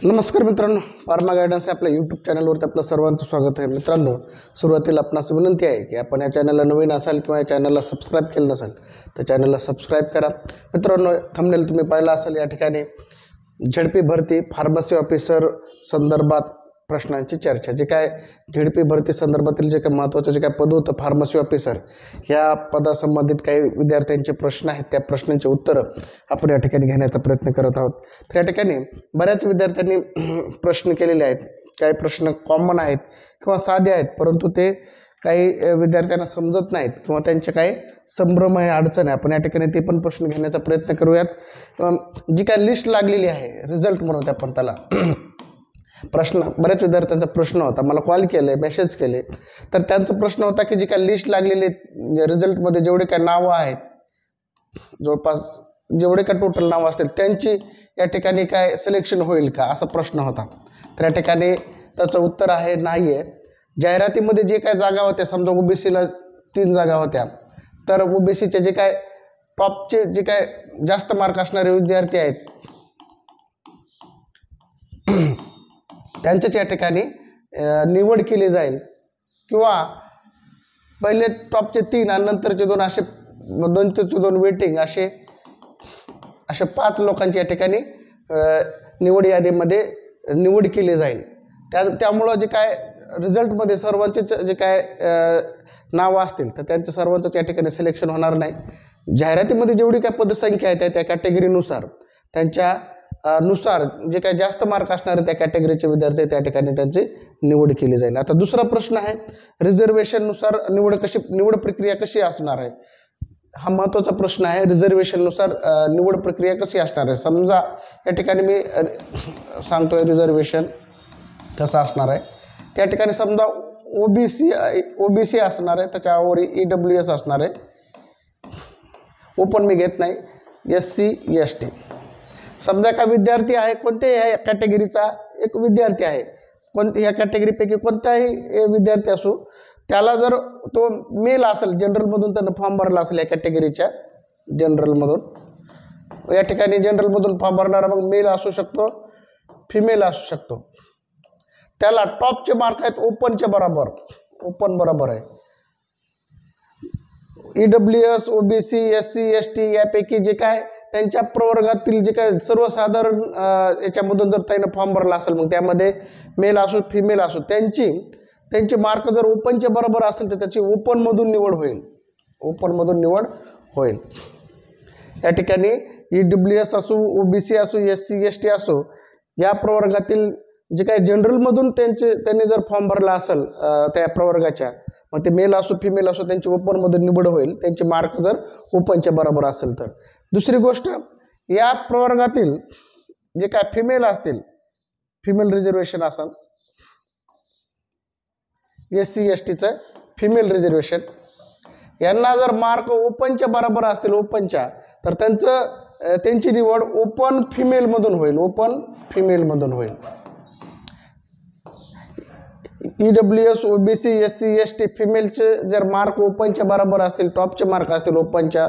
नमस्कार मित्रांनो, pharma guidance आपल्या यूट्यूब चॅनलवरती आपलं सर्वांचं स्वागत आहे. मित्रांनो, सुरुवातीला आपणास विनंती आहे की आपण या चॅनलला नवीन असाल किंवा या चॅनलला सबस्क्राईब केलं नसाल तर चॅनलला सबस्क्राईब करा. मित्रांनो, थंबनेल तुम्ही पाहिला असाल, या ठिकाणी झेडपी भरती फार्मसी ऑफिसर संदर्भात प्रश्नांची चर्चा. जे काय झेडपी भरती संदर्भातील जे काही महत्त्वाचं जे काय पद होतं फार्मसी ऑफिसर, ह्या पदासंबंधित काही विद्यार्थ्यांचे प्रश्न आहेत, त्या प्रश्नांची उत्तरं आपण या ठिकाणी घेण्याचा प्रयत्न करत आहोत. तर या ठिकाणी बऱ्याच विद्यार्थ्यांनी प्रश्न केलेले आहेत. काही प्रश्न कॉमन आहेत किंवा साधे आहेत, परंतु ते काही विद्यार्थ्यांना समजत नाहीत किंवा त्यांचे काही संभ्रम आहे, अडचण आहे. आपण या ठिकाणी ते पण प्रश्न घेण्याचा प्रयत्न करूयात. जी काय लिस्ट लागलेली आहे, रिझल्ट म्हणून आपण त्याला प्रश्न, बऱ्याच विद्यार्थ्यांचा प्रश्न होता, मला कॉल केले, मेसेज केले, तर त्यांचा प्रश्न होता की जी काय लिस्ट लागलेली रिझल्टमध्ये जेवढे काय नावं आहेत, जवळपास जेवढे काय टोटल नावं असतील त्यांची या ठिकाणी काय सिलेक्शन होईल का, असा प्रश्न होता. तर या ठिकाणी त्याचं उत्तर आहे नाही आहे. जाहिरातीमध्ये जे काय जागा होत्या, समजा ओबीसीला 3 जागा होत्या, तर ओबीसीचे जे काय टॉपचे जे काय जास्त मार्क असणारे विद्यार्थी आहेत त्यांच्याच या ठिकाणी निवड केली जाईल, किंवा पहिले टॉपचे 3 आणि नंतरचे 2 असे 2 वेटिंग असे 5 लोकांची या ठिकाणी निवड यादीमध्ये निवड केली जाईल. त्यामुळं जे काय रिझल्टमध्ये सर्वांचेच जे काय नावं असतील तर त्यांचं सर्वांचंच या ठिकाणी सिलेक्शन होणार नाही. जाहिरातीमध्ये जेवढी काय पदसंख्या आहे त्या कॅटेगरीनुसार त्यांच्या नुसार जे काही जास्त मार्क असणारे त्या कॅटेगरीचे विद्यार्थी त्या ठिकाणी त्यांची निवड केली जाईल. आता दुसरा प्रश्न आहे, रिझर्वेशननुसार निवड प्रक्रिया कशी असणार आहे, हा महत्त्वाचा प्रश्न आहे. रिझर्वेशननुसार निवड प्रक्रिया कशी असणार आहे. समजा या ठिकाणी मी सांगतोय रिझर्वेशन कसं असणार आहे. त्या ठिकाणी समजा ओबीसी असणार आहे, त्याच्यावर EWS असणार आहे, ओपन मी घेत नाही, SC ST. समजा का विद्यार्थी आहे, कोणत्याही कॅटेगरीचा एक विद्यार्थी आहे, ह्या कॅटेगरीपैकी कोणताही विद्यार्थी असो, त्याला जर तो मेल असेल, जनरलमधून त्यानं फॉर्म भरला असेल या कॅटेगरीच्या जनरलमधून, या ठिकाणी जनरलमधून फॉर्म भरणारा मग मेल असू शकतो, फिमेल असू शकतो, त्याला टॉपचे मार्क आहेत ओपनच्या बरोबर, ओपन बरोबर आहे. EWS OBC SC ST यापैकी जे काय त्यांच्या प्रवर्गातील जे काय सर्वसाधारण याच्यामधून जर त्यानं फॉर्म भरला असेल, मग त्यामध्ये मेल असो फिमेल असो, त्यांचे मार्क जर ओपनच्या बरोबर असेल तर त्याची ओपनमधून निवड होईल, ओपनमधून निवड होईल. या ठिकाणी EWS असो, OBC असो, SC ST असो, या प्रवर्गातील जे काही जनरलमधून त्यांनी जर फॉर्म भरला असेल त्या प्रवर्गाच्या, मग ते मेल असो फिमेल असो, त्यांची ओपनमधून निवड होईल, त्यांचे मार्क जर ओपनच्या बरोबर असेल तर. दुसरी गोष्ट, या प्रवर्गातील जे काय फिमेल असतील, फिमेल रिझर्वेशन असेल, SC STचं फिमेल रिझर्वेशन, यांना जर मार्क ओपनच्या बरोबर असतील ओपनच्या, तर त्यांची निवड ओपन फिमेलमधून होईल, ओपन फिमेलमधून होईल. EWS OBC SC ST फिमेलचे जर मार्क ओपनच्या बरोबर असतील, टॉपचे मार्क असतील ओपनच्या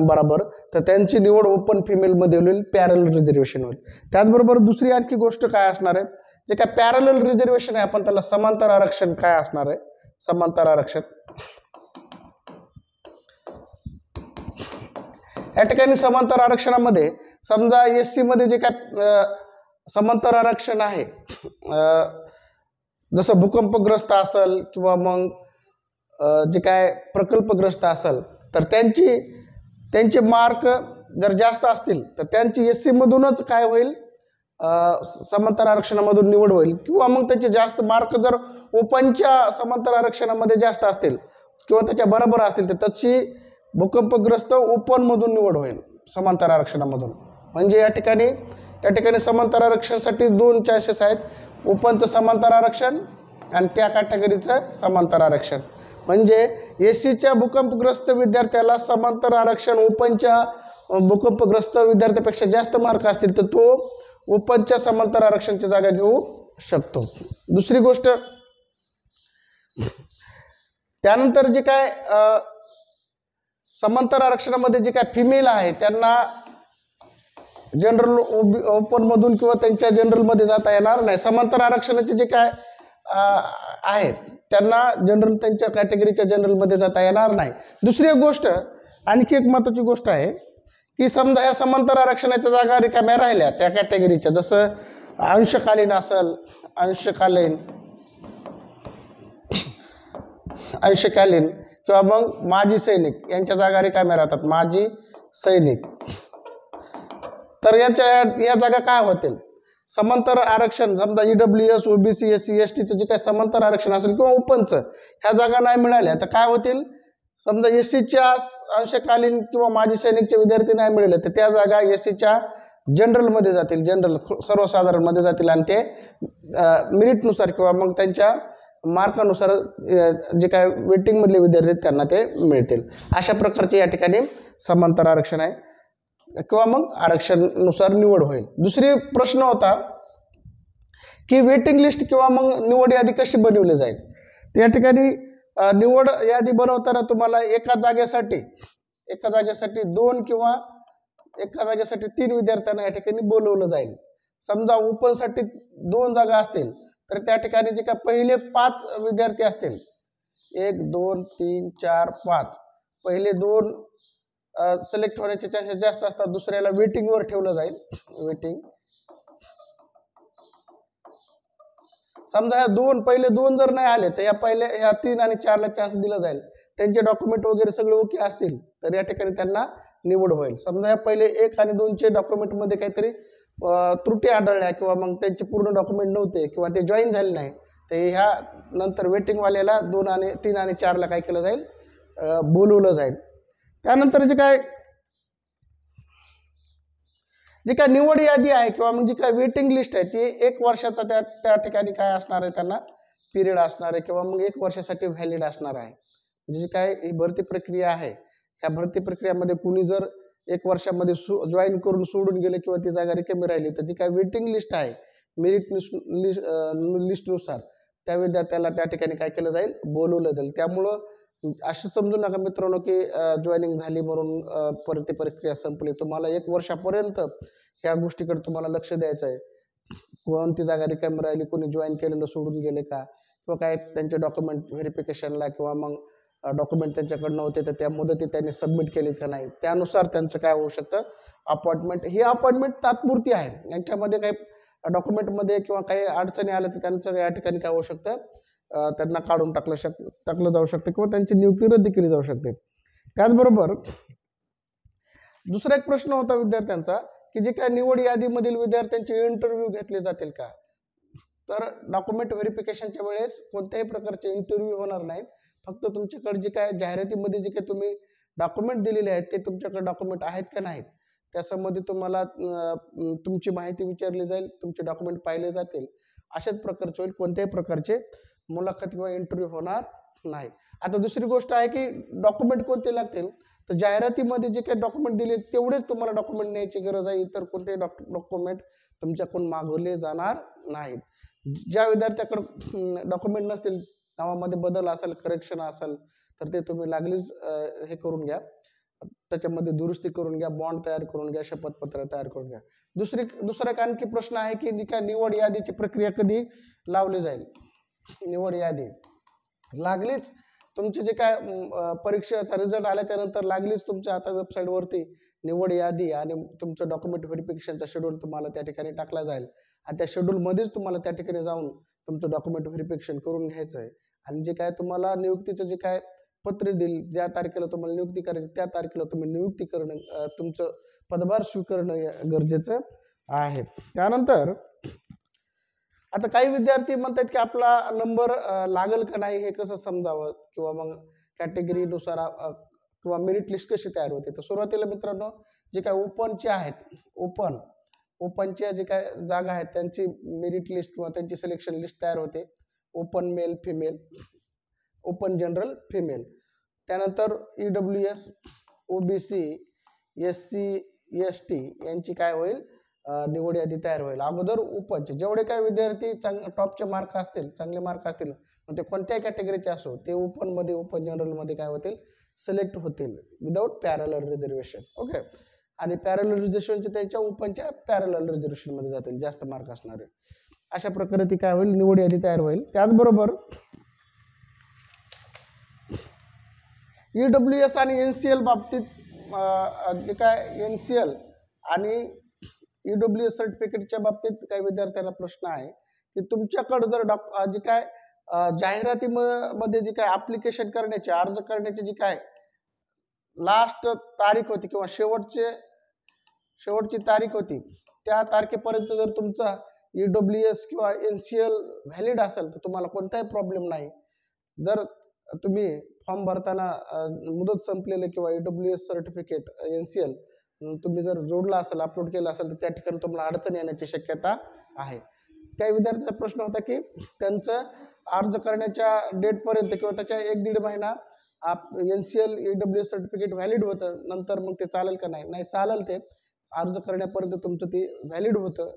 बरोबर, तर त्यांची निवड ओपन फिमेलमध्ये होईल, पॅरल रिझर्वेशन होईल. त्याचबरोबर दुसरी आणखी गोष्ट काय असणार आहे, जे काय पॅरल रिझर्वेशन आहे, आपण त्याला समांतर आरक्षण काय असणार आहे, समांतर आरक्षण. या ठिकाणी समांतर आरक्षणामध्ये समजा SC मध्ये जे काय समांतर आरक्षण आहे, जसं भूकंपग्रस्त असेल किंवा मग जे काय प्रकल्पग्रस्त असेल, तर त्यांचे मार्क जर जास्त असतील तर त्यांची SC मधूनच काय होईल, समांतर आरक्षणामधून निवड होईल, किंवा मग त्याचे जास्त मार्क जर ओपनच्या समांतर आरक्षणामध्ये जास्त असतील किंवा त्याच्या बरोबर असतील तर त्याची भूकंपग्रस्त ओपनमधून निवड होईल, समांतर आरक्षणामधून. म्हणजे या ठिकाणी समांतर आरक्षणासाठी 2 चान्सेस आहेत, ओपनचं समांतर आरक्षण आणि त्या कॅटेगरीचं समांतर आरक्षण. म्हणजे SCच्या भूकंपग्रस्त विद्यार्थ्याला समांतर आरक्षण ओपनच्या भूकंपग्रस्त विद्यार्थ्यापेक्षा जास्त मार्क असतील तर तो ओपनच्या समांतर आरक्षणची जागा घेऊ शकतो. दुसरी गोष्ट, त्यानंतर जे काय समांतर आरक्षणामध्ये जे काय फिमेल आहे त्यांना जनरल ओपन मधून किंवा त्यांच्या जनरलमध्ये जाता येणार नाही. समांतर आरक्षणाचे जे काय आहे त्यांना जनरल त्यांच्या कॅटेगरीच्या जनरलमध्ये जाता येणार नाही. दुसरी एक गोष्ट, आणखी एक महत्त्वाची गोष्ट आहे की समजा या समांतर आरक्षणाच्या जागा रिकाम्या राहिल्या त्या कॅटेगरीच्या, जसं अंशकालीन असेल, अंशकालीन किंवा मग माजी सैनिक यांच्या जागा रिकाम्या राहतात, माजी सैनिक, तर या जागा काय होतील? समांतर आरक्षण समजा EWS, OBC, SC, STचं जे काय समांतर आरक्षण असेल किंवा ओपनचं ह्या जागा नाही मिळाल्या तर काय होतील? समजा SCच्या अंशकालीन किंवा माजी सैनिकचे विद्यार्थी नाही मिळाले तर त्या जागा SCच्या जनरलमध्ये जातील, जनरल सर्वसाधारणमध्ये जातील आणि ते मेरिटनुसार किंवा मग त्यांच्या मार्कानुसार जे काय वेटिंगमधले विद्यार्थी आहेत त्यांना ते मिळतील. अशा प्रकारचे या ठिकाणी समांतर आरक्षण आहे किंवा मग आरक्षणानुसार निवड होईल. दुसरी प्रश्न होता की वेटिंग लिस्ट किंवा मग निवड यादी कशी बनवली जाईल. या ठिकाणी निवड यादी बनवताना तुम्हाला एका जागेसाठी 2 किंवा एका जागेसाठी 3 विद्यार्थ्यांना या ठिकाणी बोलवलं जाईल. समजा ओपनसाठी 2 जागा असतील तर त्या ठिकाणी जे काय पहिले 5 विद्यार्थी असतील, 1 2 3 4 5, पहिले 2 सिलेक्ट होण्याचे चान्सेस जास्त असतात, दुसऱ्याला वेटिंगवर ठेवलं जाईल. वेटिंग समजा पहिले दोन जर नाही आले तर ह्या 3 आणि 4 ला चान्स दिला जाईल. त्यांचे डॉक्युमेंट वगैरे सगळे ओके असतील तर या ठिकाणी त्यांना निवड होईल. समजा या पहिले 1 आणि 2 चे डॉक्युमेंट मध्ये काहीतरी त्रुटी आढळल्या किंवा मग त्यांचे पूर्ण डॉक्युमेंट नव्हते किंवा ते जॉईन झाले नाही तर ह्या नंतर वेटिंग वाल्याला 2 आणि 3 आणि 4 ला काय केलं जाईल? बोलवलं जाईल. त्यानंतर जे काय निवड यादी आहे किंवा मग जी काय वेटिंग लिस्ट आहे ती 1 वर्षाचा त्या ठिकाणी काय असणार आहे, त्यांना पिरियड असणार आहे किंवा मग 1 वर्षासाठी व्हॅलिड असणार आहे. म्हणजे जी काय ही भरती प्रक्रिया आहे ह्या भरती प्रक्रियामध्ये कुणी जर 1 वर्षामध्ये जॉईन करून सोडून गेले किंवा ती जागा रिकामी राहिली तर जी काय वेटिंग लिस्ट आहे मेरिट लिस्टनुसार त्या विद्यार्थ्याला त्या ठिकाणी काय केलं जाईल? बोलवलं जाईल. त्यामुळं असं समजू नका मित्रांनो की जॉईनिंग झाली म्हणून भरती प्रक्रिया संपली. तुम्हाला 1 वर्षापर्यंत ह्या गोष्टीकडे तुम्हाला लक्ष द्यायचं आहे. कोणती जागा रिकामी राहिली, कोणी जॉईन केलेलं सोडून गेले का, किंवा काय त्यांचे डॉक्युमेंट व्हेरिफिकेशनला किंवा मग डॉक्युमेंट त्यांच्याकडे नव्हते तर त्या मुदतीत त्यांनी सबमिट केले का नाही, त्यानुसार त्यांचं काय होऊ शकतं? अपॉइंटमेंट. ही अपॉइंटमेंट तात्पुरती आहे. यांच्यामध्ये काही डॉक्युमेंटमध्ये किंवा काही अडचणी आल्या तर त्यांचं या ठिकाणी काय होऊ शकतं? त्यांना काढून टाकलं जाऊ शकते किंवा त्यांची नियुक्ती रद्द केली जाऊ शकते. त्याचबरोबर दुसरा एक प्रश्न होता विद्यार्थ्यांचा की जे काय निवड यादीमधील विद्यार्थ्यांचे इंटरव्ह्यू घेतले जातील का? तर डॉक्युमेंट व्हेरिफिकेशनच्या वेळेस कोणत्याही प्रकारचे इंटरव्ह्यू होणार नाहीत. फक्त तुमच्याकडे जे काय जाहिरातीमध्ये जे काही तुम्ही डॉक्युमेंट दिलेले आहेत ते तुमच्याकडे डॉक्युमेंट आहेत का नाहीत त्यासंबंधी तुम्हाला तुमची माहिती विचारली जाईल, तुमचे डॉक्युमेंट पाहिले जातील. अशाच प्रकारचे होईल. कोणत्याही प्रकारचे मुलाखत किंवा इंटरव्ह्यू होणार नाही. आता दुसरी गोष्ट आहे की डॉक्युमेंट कोणते लागतील, तर जाहिरातीमध्ये जे काही डॉक्युमेंट दिले तेवढेच तुम्हाला डॉक्युमेंट न्यायची गरज आहे. इतर कोणतेही डॉक्युमेंट तुमच्याकडून मागवले जाणार नाहीत. ज्या विद्यार्थ्याकडे डॉक्युमेंट नसतील, नावामध्ये बदल असेल, करेक्शन असेल तर ते तुम्ही लागलीच हे करून घ्या, त्याच्यामध्ये दुरुस्ती करून घ्या, बॉन्ड तयार करून घ्या, शपथपत्र तयार करून घ्या. दुसरा एक आणखी प्रश्न आहे की काय निवड यादीची प्रक्रिया कधी लावली जाईल? निवड यादी लागलीच तुमचे जे काय परीक्षेचा रिझल्ट आल्याच्या नंतर लागलीच तुमच्या आता वेबसाईटवरती निवड यादी आणि तुमचं डॉक्युमेंट व्हेरिफिकेशनचा शेड्यूल तुम्हाला त्या ठिकाणी टाकला जाईल आणि त्या शेड्यूलमध्येच तुम्हाला त्या ठिकाणी जाऊन तुमचं डॉक्युमेंट व्हेरिफिकेशन करून घ्यायचं आहे. आणि जे काय तुम्हाला नियुक्तीचं जे काय पत्र देईल, ज्या तारखेला तुम्हाला नियुक्ती करायची त्या तारखेला तुम्ही नियुक्ती करणं, तुमचं पदभार स्वीकारणं गरजेचं आहे. त्यानंतर आता काही विद्यार्थी म्हणतात की आपला नंबर लागेल का नाही हे कसं समजावं किंवा मग कॅटेगरीनुसार किंवा मेरिट लिस्ट कशी तयार होते. तर सुरुवातीला मित्रांनो जे काय ओपनचे आहेत, ओपनच्या जे काय जागा आहेत त्यांची मेरिट लिस्ट किंवा त्यांची सिलेक्शन लिस्ट तयार होते. Open male female, open general female. त्यानंतर EWS, OBC, SC, ST यांची काय होईल? निवड यादी तयार होईल. अगोदर ओपनचे जेवढे काय विद्यार्थी टॉपचे मार्क असतील, चांगले मार्क असतील, मग ते कोणत्याही कॅटेगरीचे असो ते ओपन जनरल मध्ये काय होतील? सिलेक्ट होतील विदाउट पॅरलल रिझर्वेशन. ओके. आणि पॅरलल रिझर्वेशनचे त्यांच्या ओपनच्या पॅरलल रिझर्वेशनमध्ये जातील जास्त मार्क असणारे. अशा प्रकारे ती काय होईल, निवड यादी तयार होईल. त्याचबरोबर EWS आणि NCL बाबतीत जे काय NCL आणि EWS सर्टिफिकेटच्या बाबतीत काही विद्यार्थ्यांना प्रश्न आहे की तुमच्याकडे जर जे काय जाहिरातीमध्ये जे काय ऍप्लिकेशन करण्याचे, अर्ज करण्याची जी काय लास्ट तारीख होती किंवा शेवटची तारीख होती, त्या तारखेपर्यंत जर तुमचा EWS किंवा NCL व्हॅलिड असेल तर तुम्हाला कोणताही प्रॉब्लेम नाही. जर तुम्ही फॉर्म भरताना मुदत संपलेलं किंवा EWS सर्टिफिकेट NCL तुम्ही जर जोडला असेल, अपलोड केला असेल तर त्या ठिकाणी तुम्हाला अडचण येण्याची शक्यता आहे. काही विद्यार्थ्यांचा प्रश्न होता की त्यांचं अर्ज करण्याच्या डेटपर्यंत किंवा त्याच्या 1-1.5 महिना NCL EWS सर्टिफिकेट व्हॅलिड होतं, नंतर मग ते चालेल का नाही? नाही चालेल, ते अर्ज करण्यापर्यंत तुमचं ते व्हॅलिड होतं,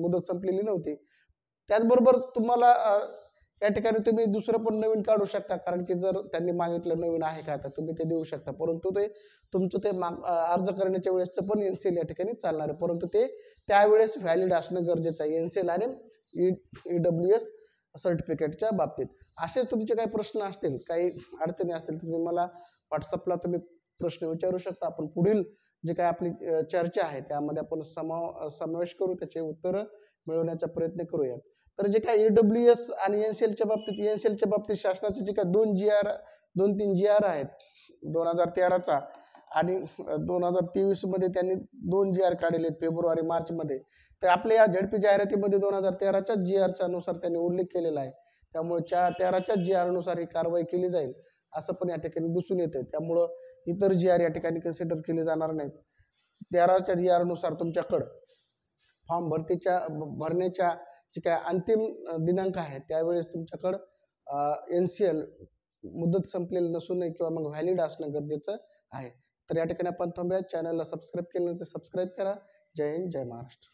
मुदत संपलेली नव्हती. त्याचबरोबर तुम्हाला या ठिकाणी तुम्ही दुसरं पण नवीन काढू शकता, कारण की जर त्यांनी मागितलं नवीन आहे का तर तुम्ही ते देऊ शकता, परंतु ते तुमचं ते अर्ज करण्याच्या वेळेसचं पण NCL या ठिकाणी चालणार आहे, परंतु ते त्यावेळेस व्हॅलिड असणं गरजेचं आहे NCL आणि EWS सर्टिफिकेटच्या बाबतीत. असेच तुमचे काही प्रश्न असतील, काही अडचणी असतील तर तुम्ही मला व्हॉट्सअपला तुम्ही प्रश्न विचारू शकता. आपण पुढील जे काय आपली चर्चा आहे त्यामध्ये आपण समावेश करू, त्याचे उत्तरं मिळवण्याचा प्रयत्न करूयात. तर जे काय EWS आणि NCLच्या बाबतीत शासनाचे जे काय 2-3 GR आहेत 2013चा आणि 2023 मध्ये त्यांनी 2 GR काढले आहेत फेब्रुवारी मार्च मध्ये. तर आपल्या या झडपी जाहिरातीमध्ये 2013च्या GRच्या नुसार त्यांनी उल्लेख केलेला आहे, त्यामुळे 13च्या GR नुसार ही कारवाई केली जाईल असं पण या ठिकाणी दिसून येतं. त्यामुळं इतर GR या ठिकाणी कन्सिडर केले जाणार नाहीत. 13च्या GR नुसार तुमच्याकडं फॉर्म भरण्याच्या जे काय अंतिम दिनांक आहे त्यावेळेस तुमच्याकडं NCL मुदत संपलेली नसू नये किंवा मग व्हॅलिड असणं गरजेचं आहे. तर या ठिकाणी आपण थांबूया. चॅनलला सबस्क्राईब केलं तर सबस्क्राईब करा. जय हिंद, जय महाराष्ट्र.